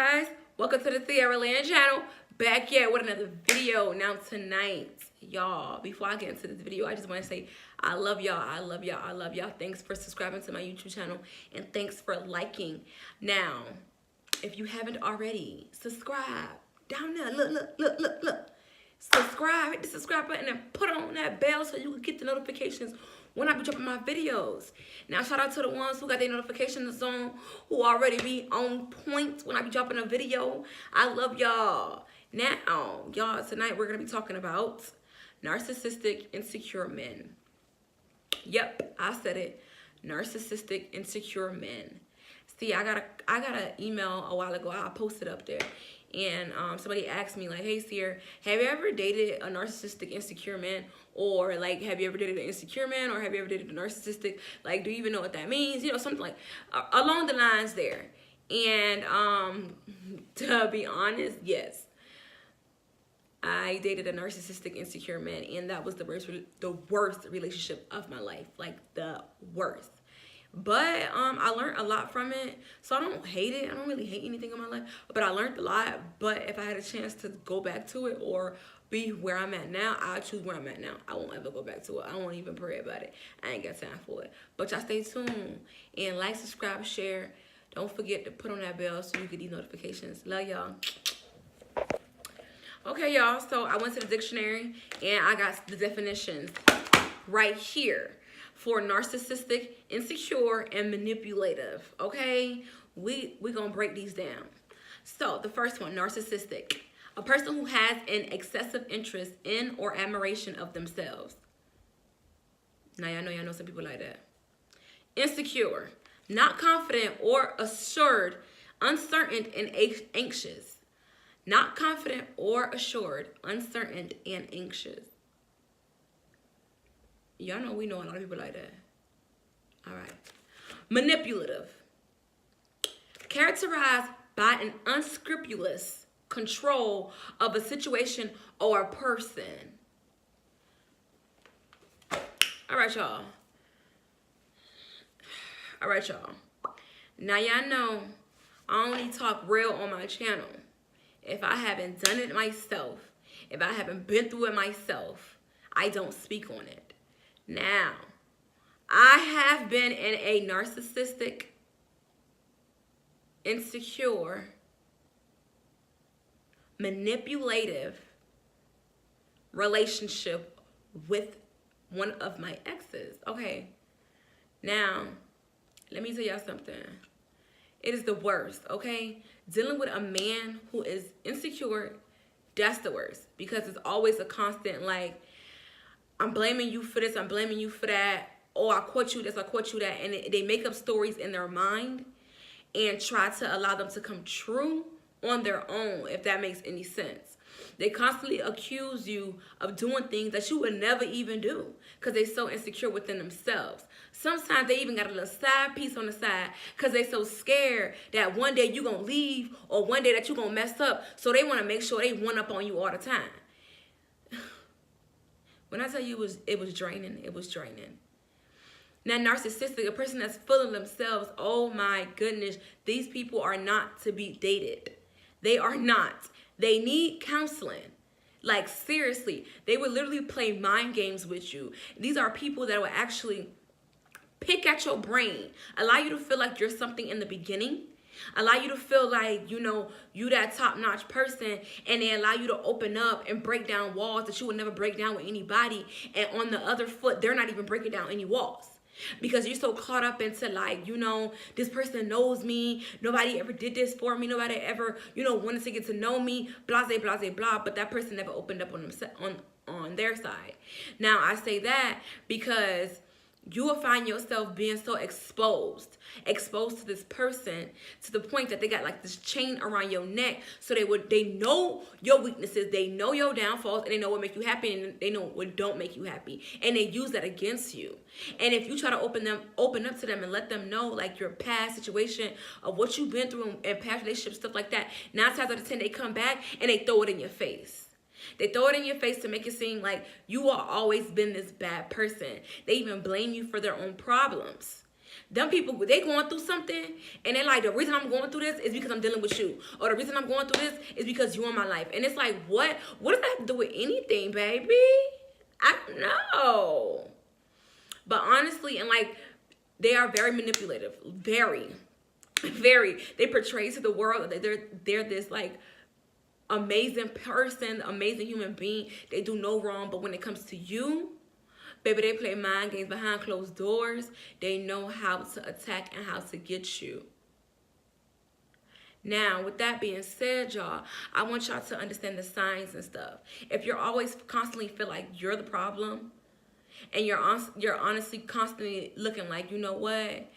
guys, welcome to the Sierra Land channel. Back here with another video. Now tonight, y'all, before I get into this video, I just want to say I love y'all. I love y'all. I love y'all. Thanks for subscribing to my YouTube channel and thanks for liking. Now, if you haven't already, subscribe down there. Look. Subscribe, hit the subscribe button and put on that bell so you can get the notifications when I be dropping my videos. Now, shout out to the ones who got their notifications on, who already be on point when I be dropping a video. I love y'all. Now, y'all, tonight we're going to be talking about narcissistic, insecure men. Yep, I said it. Narcissistic, insecure men. See, I got an email a while ago. I posted up there. And somebody asked me, like, hey, Sierra, have you ever dated a narcissistic, insecure man? Or, like, have you ever dated an insecure man? Or have you ever dated a narcissistic? Like, do you even know what that means? You know, something like along the lines there. And to be honest, yes. I dated a narcissistic, insecure man. And that was the worst relationship of my life. Like, the worst. But I learned a lot from it, so I don't hate it. I don't really hate anything in my life, but I learned a lot. But if I had a chance to go back to it or be where I'm at now, I'll choose where I'm at now. I won't ever go back to it. I won't even pray about it. I ain't got time for it. But y'all stay tuned and like, subscribe, share. Don't forget to put on that bell so you get these notifications. Love y'all. Okay, y'all, so I went to the dictionary and I got the definitions right here for narcissistic, insecure, and manipulative. Okay, we gonna break these down. So the first one, narcissistic, a person who has an excessive interest in or admiration of themselves. Now y'all know some people like that. Insecure, not confident or assured, uncertain and anxious. Not confident or assured, uncertain and anxious. Y'all know we know a lot of people like that. All right. Manipulative. Characterized by an unscrupulous control of a situation or a person. All right, y'all. All right, y'all. Now, y'all know I only talk real on my channel. If I haven't done it myself, if I haven't been through it myself, I don't speak on it. Now, I have been in a narcissistic, insecure, manipulative relationship with one of my exes. Okay, now, let me tell y'all something. It is the worst, okay? Dealing with a man who is insecure, that's the worst. Because it's always a constant, like, I'm blaming you for this, I'm blaming you for that. Oh, I caught you this, I caught you that. And they make up stories in their mind and try to allow them to come true on their own, if that makes any sense. They constantly accuse you of doing things that you would never even do because they're so insecure within themselves. Sometimes they even got a little side piece on the side because they're so scared that one day you're going to leave or one day that you're going to mess up. So they want to make sure they one up on you all the time. When I tell you it was draining, it was draining. Now, narcissistic, a person that's full of themselves, oh my goodness, these people are not to be dated. They are not. They need counseling. Like, seriously, they would literally play mind games with you. These are people that will actually pick at your brain, allow you to feel like you're something in the beginning, allow you to feel like, you know, you that top-notch person, and they allow you to open up and break down walls that you would never break down with anybody. And on the other foot, they're not even breaking down any walls. Because you're so caught up into, like, you know, this person knows me. Nobody ever did this for me. Nobody ever, you know, wanted to get to know me. Blah, blah, blah, blah. But that person never opened up on their side. Now, I say that because you will find yourself being so exposed to this person to the point that they got like this chain around your neck. So they know your weaknesses, they know your downfalls, and they know what make you happy, and they know what don't make you happy, and they use that against you. And if you try to open up to them and let them know like your past situation of what you've been through and past relationships, stuff like that, 9 times out of 10 they come back and they throw it in your face. They throw it in your face to make it seem like you are always been this bad person. They even blame you for their own problems. Them people, they going through something, and they're like, the reason I'm going through this is because I'm dealing with you. Or the reason I'm going through this is because you're in my life. And it's like, what? What does that have to do with anything, baby? I don't know. But honestly, and like, they are very manipulative. Very. They portray to the world that they're this like amazing person, amazing human being. They do no wrong, but when it comes to you, baby, they play mind games behind closed doors. They know how to attack and how to get you. Now, with that being said, y'all, I want y'all to understand the signs and stuff. If you're always constantly feel like you're the problem, and you're honestly constantly looking like, you know what,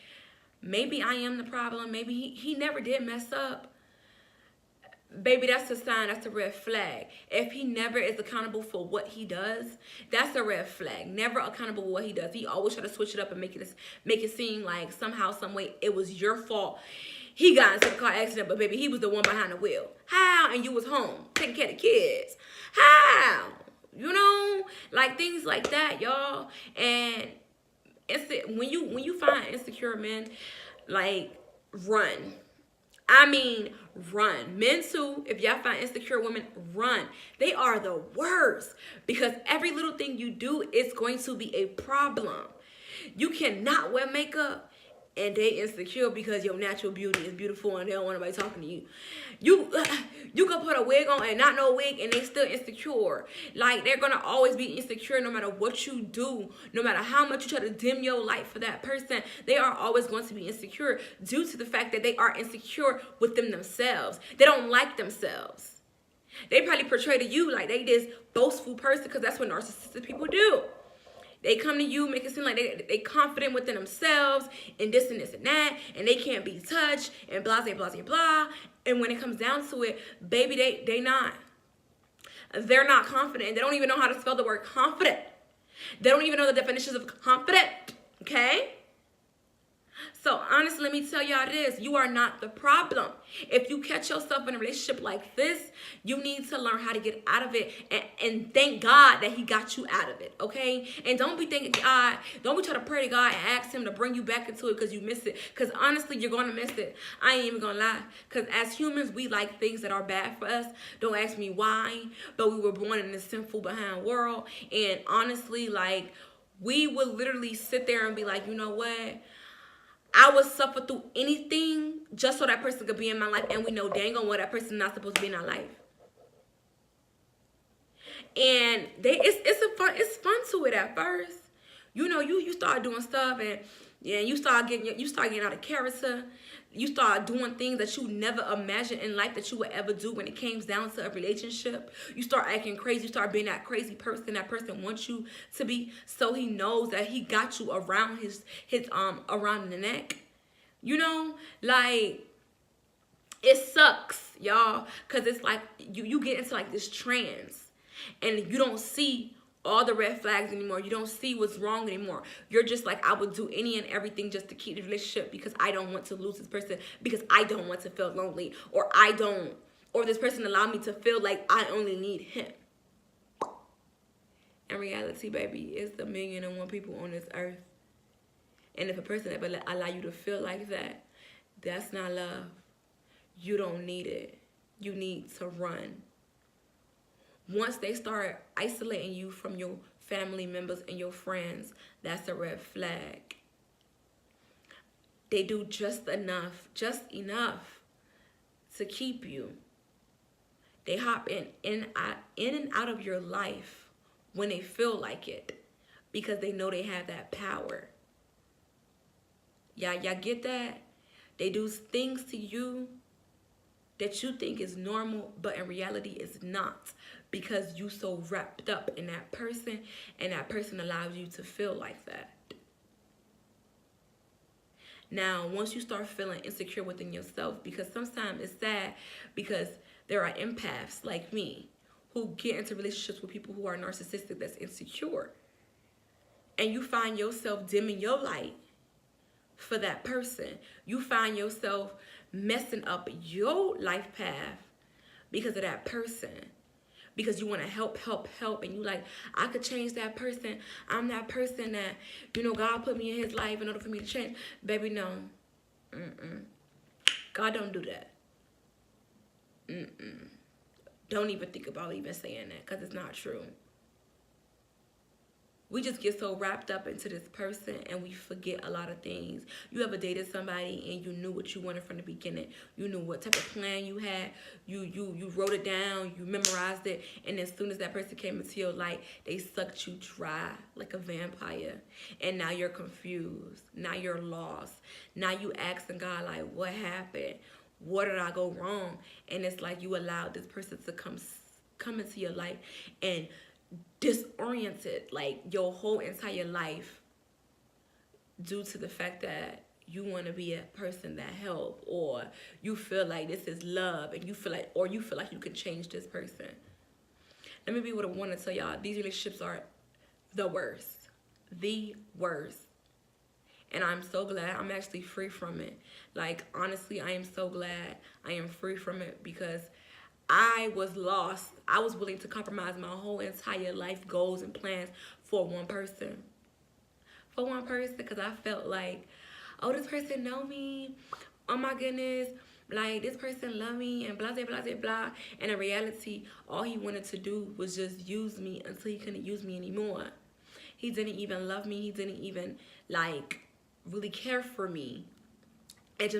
maybe I am the problem. Maybe he never did mess up. Baby, that's a sign. That's a red flag. If he never is accountable for what he does, that's a red flag. Never accountable for what he does. He always try to switch it up and make it seem like somehow, some way, it was your fault. He got into the car accident, but baby, he was the one behind the wheel. How? And you was home taking care of the kids. How? You know, like things like that, y'all. And when you find insecure men, like, run. I mean, run. Men too, if y'all find insecure women, run. They are the worst, because every little thing you do is going to be a problem. You cannot wear makeup and they insecure because your natural beauty is beautiful and they don't want nobody talking to you. You can put a wig on and not no wig and they still insecure. Like, they're gonna always be insecure no matter what you do, no matter how much you try to dim your light for that person. They are always going to be insecure due to the fact that they are insecure with themselves. They don't like themselves. They probably portray to you like they this boastful person, because that's what narcissistic people do. They come to you, make it seem like they confident within themselves and this and this and that, and they can't be touched and blah, blah, blah, blah. And when it comes down to it, baby, they're not confident. They don't even know how to spell the word confident. They don't even know the definitions of confident, okay? So honestly, let me tell y'all this. You are not the problem. If you catch yourself in a relationship like this, you need to learn how to get out of it. And thank God that he got you out of it, okay? And don't be thanking God. Don't be trying to pray to God and ask him to bring you back into it because you miss it. Because honestly, you're going to miss it. I ain't even going to lie. Because as humans, we like things that are bad for us. Don't ask me why. But we were born in this sinful behind world. And honestly, like, we would literally sit there and be like, you know what? I would suffer through anything just so that person could be in my life, and we know dang on well that person's not supposed to be in our life. And it's fun to it at first. You know, you start doing stuff, and you start getting out of character. You start doing things that you never imagined in life that you would ever do when it came down to a relationship. You start acting crazy. You start being that crazy person that person wants you to be, so he knows that he got you around his around the neck. You know, like, it sucks, y'all, because it's like you get into like this trance and you don't see all the red flags anymore. You don't see what's wrong anymore. You're just like, I would do any and everything just to keep the relationship because I don't want to lose this person, because I don't want to feel lonely, or this person allow me to feel like I only need him. In reality, baby, it's 1,000,001 people on this earth. And if a person ever allow you to feel like that, that's not love. You don't need it. You need to run. Once they start isolating you from your family members and your friends, that's a red flag. They do just enough to keep you. They hop in and out of your life when they feel like it, because they know they have that power. Y'all get that? They do things to you that you think is normal, but in reality it's not, because you so wrapped up in that person, and that person allows you to feel like that. Now, once you start feeling insecure within yourself, because sometimes it's sad, because there are empaths like me who get into relationships with people who are narcissistic, that's insecure, and you find yourself dimming your light for that person. You find yourself messing up your life path because of that person, because you want to help, and you like, I could change that person. I'm that person that, you know, God put me in his life in order for me to change. Baby, no. God don't do that. Don't even think about even saying that, because it's not true. We just get so wrapped up into this person and we forget a lot of things. You ever dated somebody and you knew what you wanted from the beginning. You knew what type of plan you had. You wrote it down. You memorized it. And as soon as that person came into your life, they sucked you dry like a vampire. And now you're confused. Now you're lost. Now you asking God, like, what happened? What did I go wrong? And it's like you allowed this person to come into your life and disoriented like your whole entire life due to the fact that you want to be a person that help, or you feel like this is love, and you feel like you can change this person. Let me be what I want to tell y'all. These relationships are the worst. And I'm so glad I'm actually free from it. Like, honestly, I am so glad I am free from it, because I was lost. I was willing to compromise my whole entire life goals and plans for one person. Because I felt like, oh, this person know me. Oh my goodness. Like, this person love me and blah, blah, blah, blah. And in reality, all he wanted to do was just use me until he couldn't use me anymore. He didn't even love me. He didn't even, like, really care for me as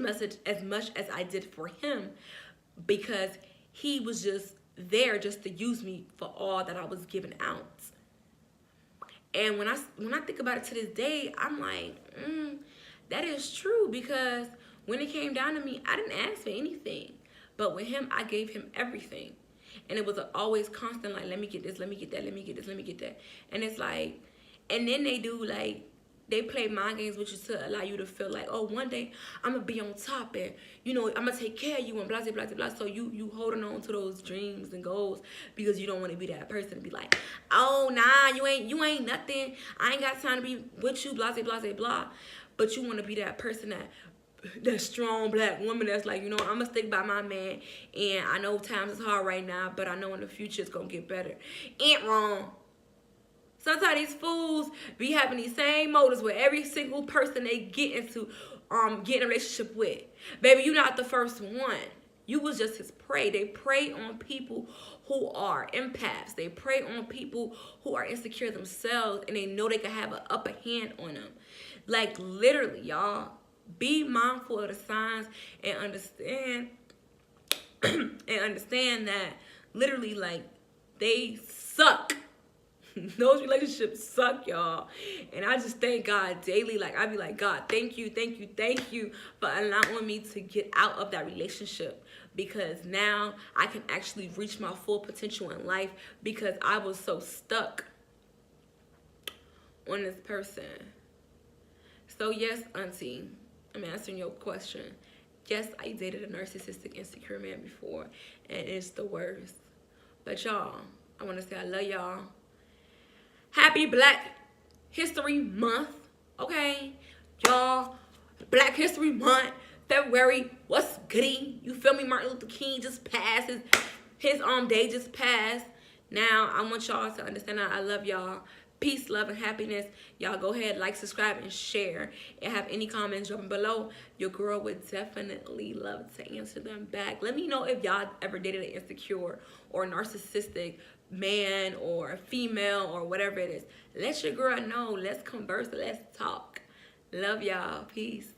much as I did for him, because he was just there just to use me for all that I was giving out. And when I think about it to this day, I'm like, that is true, because when it came down to me, I didn't ask for anything. But with him, I gave him everything. And it was always constant, like, let me get this, let me get that, let me get this, let me get that. And it's like, and then they do, like, they play mind games with you to allow you to feel like, oh, one day I'm going to be on top and, you know, I'm going to take care of you and blah, blah, blah, blah. So you holding on to those dreams and goals because you don't want to be that person to be like, oh, nah, you ain't nothing. I ain't got time to be with you, blah, blah, blah, blah. But you want to be that person that strong black woman that's like, you know, I'm going to stick by my man. And I know times is hard right now, but I know in the future it's going to get better. Ain't wrong. Sometimes these fools be having these same motives with every single person they get into, get in a relationship with. Baby, you're not the first one. You was just his prey. They prey on people who are empaths. They prey on people who are insecure themselves, and they know they can have an upper hand on them. Like, literally, y'all, be mindful of the signs and understand that literally, like, they suck. Those relationships suck, y'all. And I just thank God daily. Like, I be like, God, thank you for allowing me to get out of that relationship, because now I can actually reach my full potential in life, because I was so stuck on this person. So yes, auntie, I'm answering your question. Yes, I dated a narcissistic, insecure man before, and it's the worst. But y'all, I want to say I love y'all. Happy Black History Month, okay? Y'all, Black History Month, February, what's goody? You feel me? Martin Luther King just passed. His day just passed. Now, I want y'all to understand that I love y'all. Peace, love, and happiness. Y'all go ahead, like, subscribe, and share. And have any comments dropping below. Your girl would definitely love to answer them back. Let me know if y'all ever dated an insecure or narcissistic man or female or whatever it is. Let your girl know. Let's converse. Let's talk. Love y'all. Peace.